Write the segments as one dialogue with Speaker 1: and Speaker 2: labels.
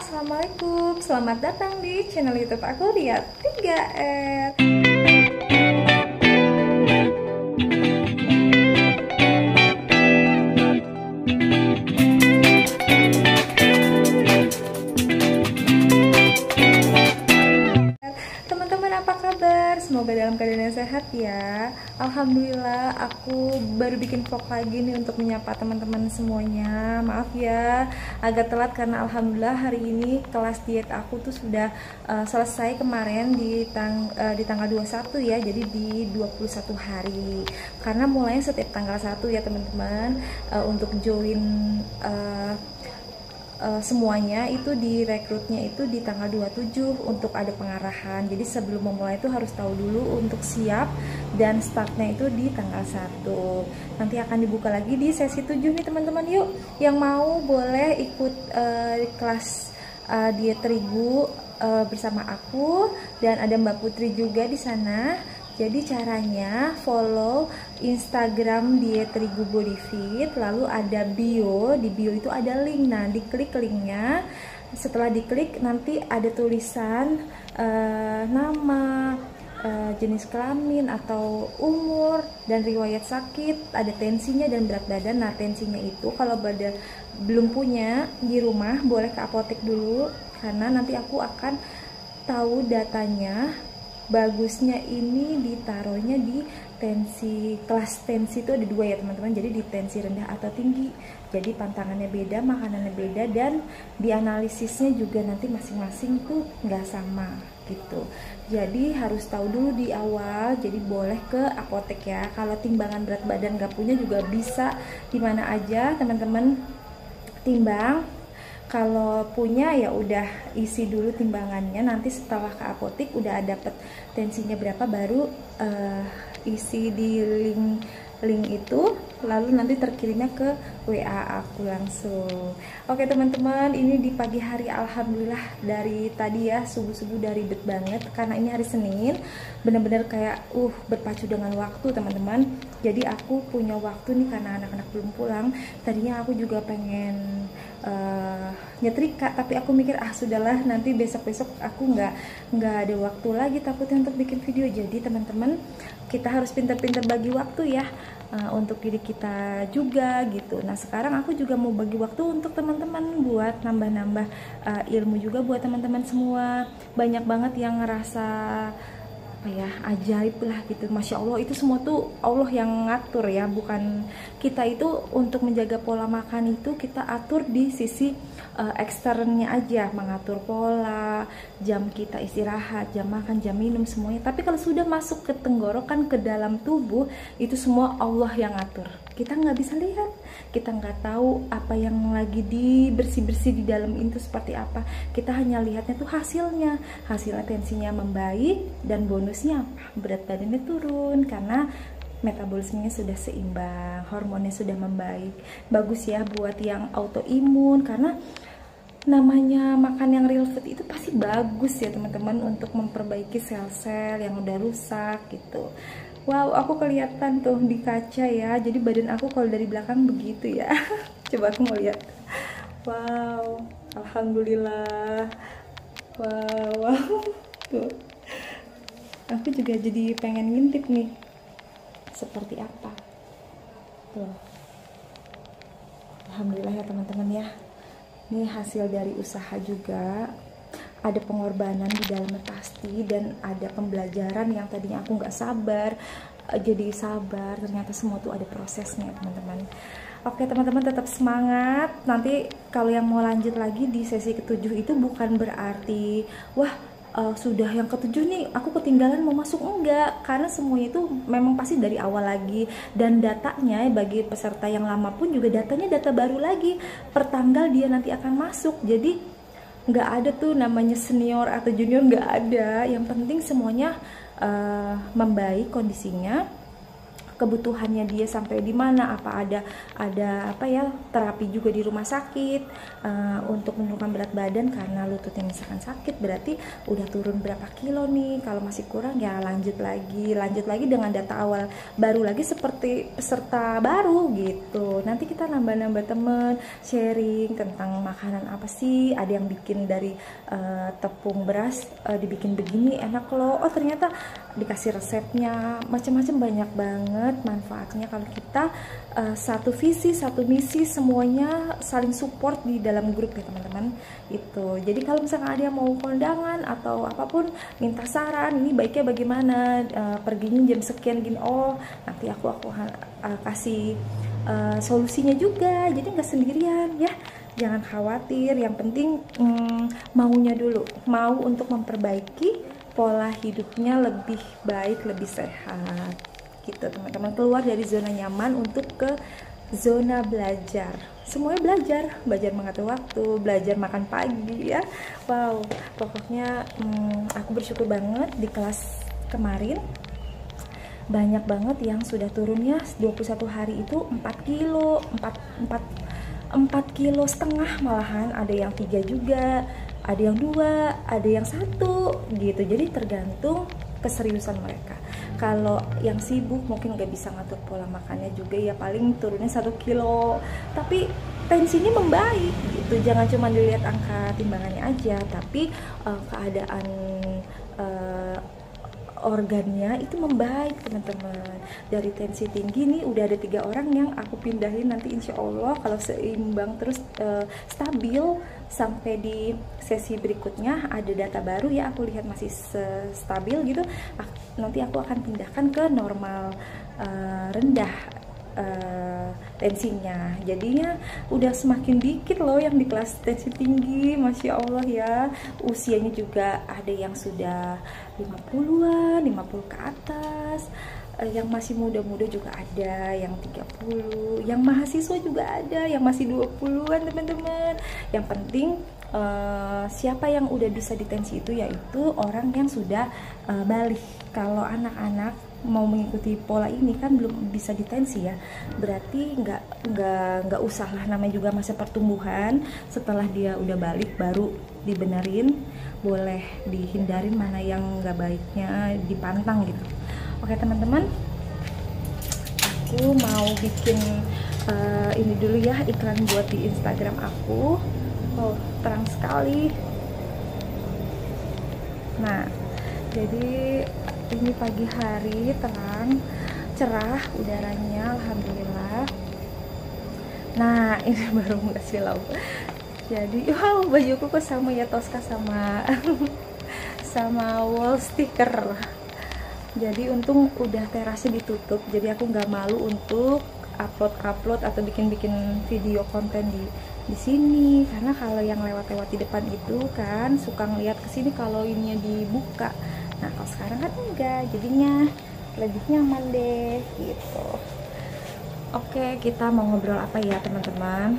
Speaker 1: assalamualaikum. Selamat datang di channel YouTube aku Ria 3R. Teman-teman, apa kabar? Semoga dalam keadaan yang sehat ya. Alhamdulillah, aku baru bikin vlog lagi nih untuk menyapa teman-teman semuanya. Maaf ya, agak telat karena alhamdulillah hari ini kelas diet aku tuh sudah selesai kemarin di tanggal 21 ya. Jadi di 21 hari. Karena mulainya setiap tanggal 1 ya teman-teman. Untuk join semuanya itu direkrutnya itu di tanggal 27 untuk ada pengarahan. Jadi sebelum memulai itu harus tahu dulu untuk siap, dan startnya itu di tanggal 1. Nanti akan dibuka lagi di sesi 7 nih teman-teman. Yuk, yang mau boleh ikut kelas diet terigu bersama aku, dan ada Mbak Putri juga di sana. Jadi caranya follow Instagram Diet Terigu Body Fit, lalu ada bio, di bio itu ada link. Nah, diklik linknya, setelah diklik nanti ada tulisan nama, jenis kelamin atau umur, dan riwayat sakit, ada tensinya dan berat badan. Nah, tensinya itu kalau belum punya di rumah boleh ke apotek dulu, karena nanti aku akan tahu datanya. Bagusnya ini ditaruhnya di tensi, kelas tensi itu ada 2 ya teman-teman. Jadi di tensi rendah atau tinggi, jadi pantangannya beda, makanannya beda, dan dianalisisnya juga nanti masing-masing tuh nggak sama gitu. Jadi harus tahu dulu di awal. Jadi boleh ke apotek ya. Kalau timbangan berat badan nggak punya juga bisa di mana aja teman-teman timbang. Kalau punya ya udah isi dulu timbangannya, nanti setelah ke apotek udah dapet tensinya berapa baru isi di link itu, lalu nanti terkirimnya ke WA aku langsung. Oke teman-teman, ini di pagi hari alhamdulillah dari tadi ya, subuh-subuh dari ribet banget karena ini hari Senin, bener-bener kayak berpacu dengan waktu teman-teman. Jadi aku punya waktu nih karena anak-anak belum pulang. Tadinya aku juga pengen nyetrika, tapi aku mikir sudahlah, nanti besok-besok aku nggak ada waktu lagi takutnya untuk bikin video. Jadi teman-teman, kita harus pintar-pintar bagi waktu ya, untuk diri kita juga gitu. Nah sekarang aku juga mau bagi waktu untuk teman-teman buat nambah-nambah ilmu juga buat teman-teman semua. Banyak banget yang ngerasa ajaib lah gitu, Masya Allah, itu semua tuh Allah yang ngatur ya, bukan kita. Itu untuk menjaga pola makan itu kita atur di sisi eksternnya aja, mengatur pola, jam kita istirahat, jam makan, jam minum, semuanya. Tapi kalau sudah masuk ke tenggorokan, ke dalam tubuh, itu semua Allah yang ngatur. Kita nggak bisa lihat, kita nggak tahu apa yang lagi bersih-bersih di dalam itu seperti apa. Kita hanya lihatnya tuh hasilnya tensinya membaik, dan bonusnya berat badannya turun karena metabolismenya sudah seimbang, hormonnya sudah membaik. Bagus ya buat yang autoimun, karena namanya makan yang real food itu pasti bagus ya teman-teman untuk memperbaiki sel-sel yang udah rusak gitu. Wow, aku kelihatan tuh di kaca ya. Jadi badan aku kalau dari belakang begitu ya. Coba aku mau lihat. Wow, alhamdulillah. Wow. Tuh. Aku juga jadi pengen ngintip nih seperti apa. Tuh. Alhamdulillah ya teman-teman ya. Ini hasil dari usaha juga. Ada pengorbanan di dalamnya pasti, dan ada pembelajaran yang tadinya aku nggak sabar jadi sabar. Ternyata semua tuh ada prosesnya teman-teman. Oke teman-teman, tetap semangat. Nanti kalau yang mau lanjut lagi di sesi ke-7 itu bukan berarti sudah yang ke-7 nih aku ketinggalan mau masuk, enggak, karena semuanya itu memang pasti dari awal lagi, dan datanya bagi peserta yang lama pun juga datanya data baru lagi per tanggal dia nanti akan masuk. Jadi nggak ada tuh namanya senior atau junior, nggak ada. Yang penting semuanya membaik kondisinya, kebutuhannya dia sampai di mana, apa ada apa ya, terapi juga di rumah sakit untuk menurunkan berat badan karena lututnya misalkan sakit, berarti udah turun berapa kilo nih. Kalau masih kurang ya lanjut lagi dengan data awal baru lagi seperti peserta baru gitu. Nanti kita nambah temen, sharing tentang makanan apa sih, ada yang bikin dari tepung beras dibikin begini enak loh, oh ternyata dikasih resepnya, macam-macam, banyak banget manfaatnya kalau kita satu visi satu misi, semuanya saling support di dalam grup ya teman-teman. Itu jadi kalau misalnya ada yang mau kondangan atau apapun, minta saran ini baiknya bagaimana, perginya jam sekian gini, oh nanti aku kasih solusinya juga, jadi nggak sendirian ya. Jangan khawatir, yang penting maunya dulu, mau untuk memperbaiki pola hidupnya lebih baik, lebih sehat gitu teman-teman. Keluar dari zona nyaman untuk ke zona belajar. Semuanya belajar mengatur waktu, belajar makan pagi ya. Wow, pokoknya aku bersyukur banget di kelas kemarin banyak banget yang sudah turunnya 21 hari itu 4 kilo 4 kilo setengah, malahan ada yang 3 juga, ada yang 2, ada yang 1 gitu. Jadi tergantung keseriusan mereka. Kalau yang sibuk mungkin nggak bisa ngatur pola makannya juga ya, paling turunnya 1 kilo, tapi tensinya membaik gitu. Jangan cuma dilihat angka timbangannya aja, tapi keadaan organnya itu membaik teman-teman. Dari tensi tinggi nih udah ada 3 orang yang aku pindahin, nanti insya Allah kalau seimbang terus stabil sampai di sesi berikutnya ada data baru ya, aku lihat masih stabil gitu, nanti aku akan pindahkan ke normal rendah tensinya. Jadinya udah semakin dikit loh yang di kelas tensi tinggi, Masya Allah ya. Usianya juga ada yang sudah 50-an, 50 ke atas, yang masih muda-muda juga ada, yang 30, yang mahasiswa juga ada, yang masih 20-an teman-teman. Yang penting siapa yang udah bisa ditensi itu yaitu orang yang sudah balik. Kalau anak-anak mau mengikuti pola ini kan belum bisa ditensi ya, berarti nggak usah lah, namanya juga masa pertumbuhan. Setelah dia udah balik baru dibenerin, boleh dihindarin mana yang nggak baiknya, dipantang gitu. Oke teman-teman, aku mau bikin ini dulu ya, iklan buat di Instagram aku. Oh terang sekali. Nah jadi ini pagi hari terang, cerah udaranya, alhamdulillah. Nah ini baru ngasih lau. Jadi wow, bajuku kok sama ya, Tosca sama sama wall sticker. Jadi untung udah terasnya ditutup, jadi aku nggak malu untuk upload atau bikin video konten di sini, karena kalau yang lewat di depan itu kan suka ngeliat ke sini kalau ininya dibuka. Nah kalau sekarang kan enggak, jadinya lebih nyaman deh gitu. Oke, kita mau ngobrol apa ya teman-teman?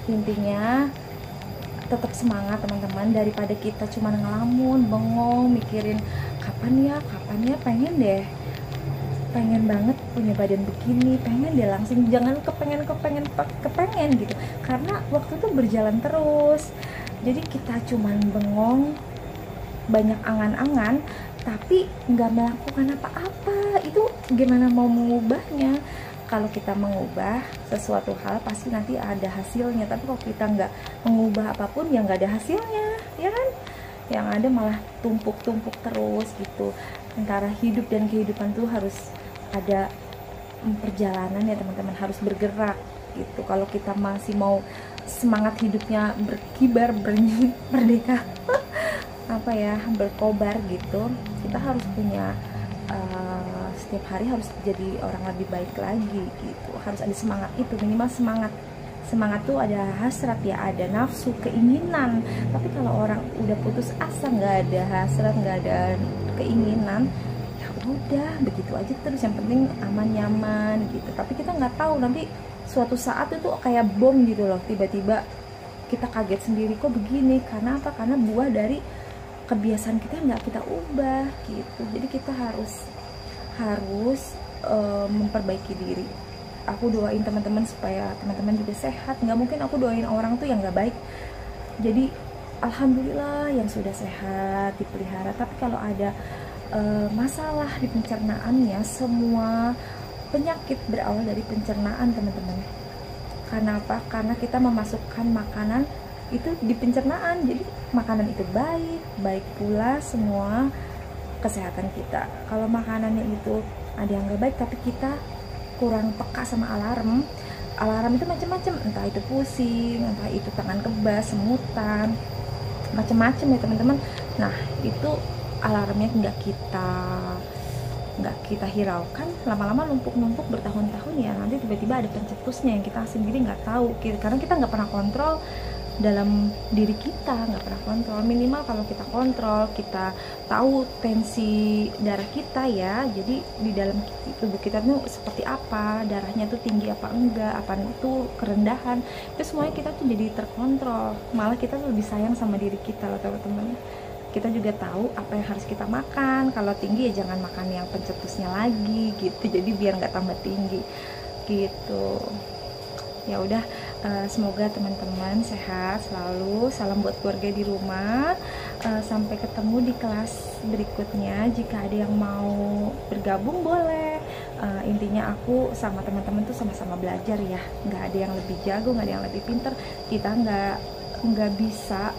Speaker 1: Intinya tetap semangat teman-teman, daripada kita cuma ngelamun, bengong, mikirin kapan ya, pengen banget punya badan begini, pengen deh langsung, jangan kepengen gitu, karena waktu itu berjalan terus. Jadi kita cuman bengong, banyak angan-angan, tapi nggak melakukan apa-apa. Itu gimana mau mengubahnya? Kalau kita mengubah sesuatu hal pasti nanti ada hasilnya, tapi kalau kita nggak mengubah apapun ya nggak ada hasilnya, ya kan? Yang ada malah tumpuk-tumpuk terus gitu. Antara hidup dan kehidupan tuh harus ada perjalanan ya teman-teman, harus bergerak gitu. Kalau kita masih mau semangat hidupnya berkibar, merdeka apa ya, berkobar gitu, kita harus punya setiap hari harus jadi orang lebih baik lagi gitu. Harus ada semangat itu, minimal semangat tuh ada hasrat ya, ada nafsu, keinginan. Tapi kalau orang udah putus asa, nggak ada hasrat, nggak ada keinginan, ya udah begitu aja terus, yang penting aman nyaman gitu. Tapi kita nggak tahu nanti suatu saat itu kayak bom gitu loh, tiba-tiba kita kaget sendiri kok begini. Karena apa? Karena buah dari kebiasaan kita nggak kita ubah gitu. Jadi kita harus memperbaiki diri. Aku doain teman-teman supaya teman-teman juga sehat. Nggak mungkin aku doain orang tuh yang nggak baik. Jadi alhamdulillah yang sudah sehat dipelihara. Tapi kalau ada masalah di pencernaannya, semua penyakit berawal dari pencernaan teman-teman. Karena apa? Karena kita memasukkan makanan itu di pencernaan. Jadi makanan itu baik pula semua kesehatan kita. Kalau makanannya itu ada yang gak baik tapi kita kurang peka sama alarm itu macam-macam, entah itu pusing, entah itu tangan kebas, semutan, macam-macam ya teman-teman. Nah itu alarmnya nggak kita hiraukan, lama-lama numpuk bertahun-tahun ya, nanti tiba-tiba ada pencetusnya yang kita sendiri nggak tahu, karena kita nggak pernah kontrol dalam diri kita, nggak pernah kontrol. Minimal kalau kita kontrol, kita tahu tensi darah kita ya, jadi di dalam tubuh kita tuh seperti apa, darahnya tuh tinggi apa enggak, apa itu kerendahan, itu semuanya kita tuh jadi terkontrol. Malah kita tuh lebih sayang sama diri kita loh teman-teman. Kita juga tahu apa yang harus kita makan. Kalau tinggi ya jangan makan yang pencetusnya lagi gitu, jadi biar nggak tambah tinggi gitu. Ya udah, semoga teman-teman sehat selalu. Salam buat keluarga di rumah. Sampai ketemu di kelas berikutnya. Jika ada yang mau bergabung boleh. Intinya aku sama teman-teman tuh sama-sama belajar ya, nggak ada yang lebih jago, nggak ada yang lebih pinter. Kita nggak bisa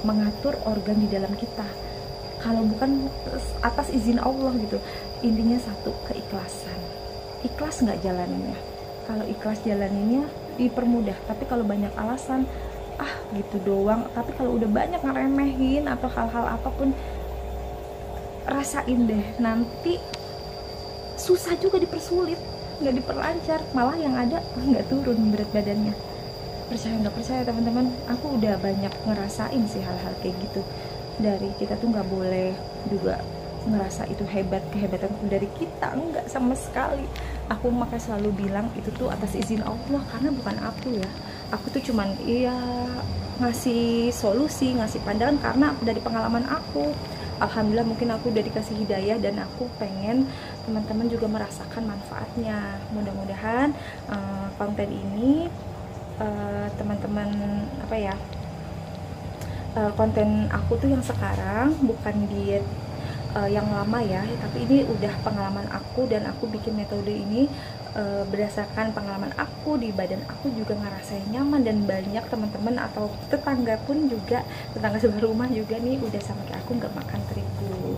Speaker 1: mengatur organ di dalam kita kalau bukan atas izin Allah gitu. Intinya satu, keikhlasan. Ikhlas nggak jalaninnya? Kalau ikhlas jalaninnya dipermudah. Tapi kalau banyak alasan, gitu doang. Tapi kalau udah banyak ngeremehin atau hal-hal apapun, rasain deh, nanti susah juga, dipersulit, nggak diperlancar, malah yang ada nggak turun berat badannya. Percaya nggak percaya teman-teman, aku udah banyak ngerasain sih hal-hal kayak gitu. Dari kita tuh nggak boleh juga ngerasa itu kehebatan dari kita, enggak sama sekali. Aku makanya selalu bilang itu tuh atas izin Allah, karena bukan aku ya. Aku tuh cuman ngasih solusi, ngasih pandangan karena dari pengalaman aku. Alhamdulillah mungkin aku udah dikasih hidayah dan aku pengen teman-teman juga merasakan manfaatnya. Mudah-mudahan konten ini teman-teman konten aku tuh yang sekarang bukan diet yang lama ya, tapi ini udah pengalaman aku dan aku bikin metode ini berdasarkan pengalaman aku. Di badan aku juga ngerasain nyaman, dan banyak teman-teman atau tetangga pun juga, tetangga sebelah rumah juga nih udah sama kayak aku nggak makan terigu.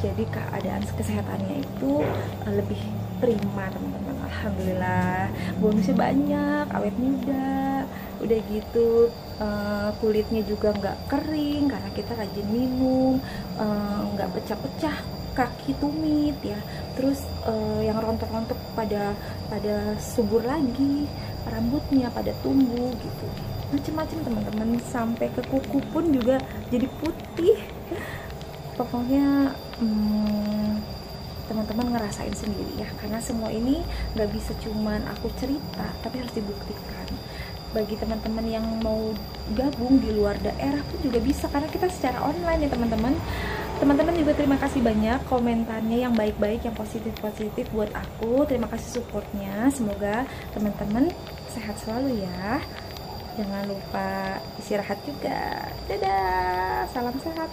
Speaker 1: Jadi keadaan kesehatannya itu lebih prima teman-teman. Alhamdulillah, bonusnya banyak, awet muda, udah gitu kulitnya juga nggak kering karena kita rajin minum, nggak pecah-pecah kaki tumit ya. Terus yang rontok-rontok pada subur lagi, rambutnya pada tumbuh gitu, macem-macem teman-teman, sampai ke kuku pun juga jadi putih. Pokoknya teman-teman ngerasain sendiri ya, karena semua ini nggak bisa cuman aku cerita, tapi harus dibuktikan. Bagi teman-teman yang mau gabung di luar daerah pun juga bisa, karena kita secara online ya teman-teman. Teman-teman juga terima kasih banyak komentarnya yang baik-baik, yang positif-positif buat aku. Terima kasih supportnya. Semoga teman-teman sehat selalu ya. Jangan lupa istirahat juga. Dadah, salam sehat.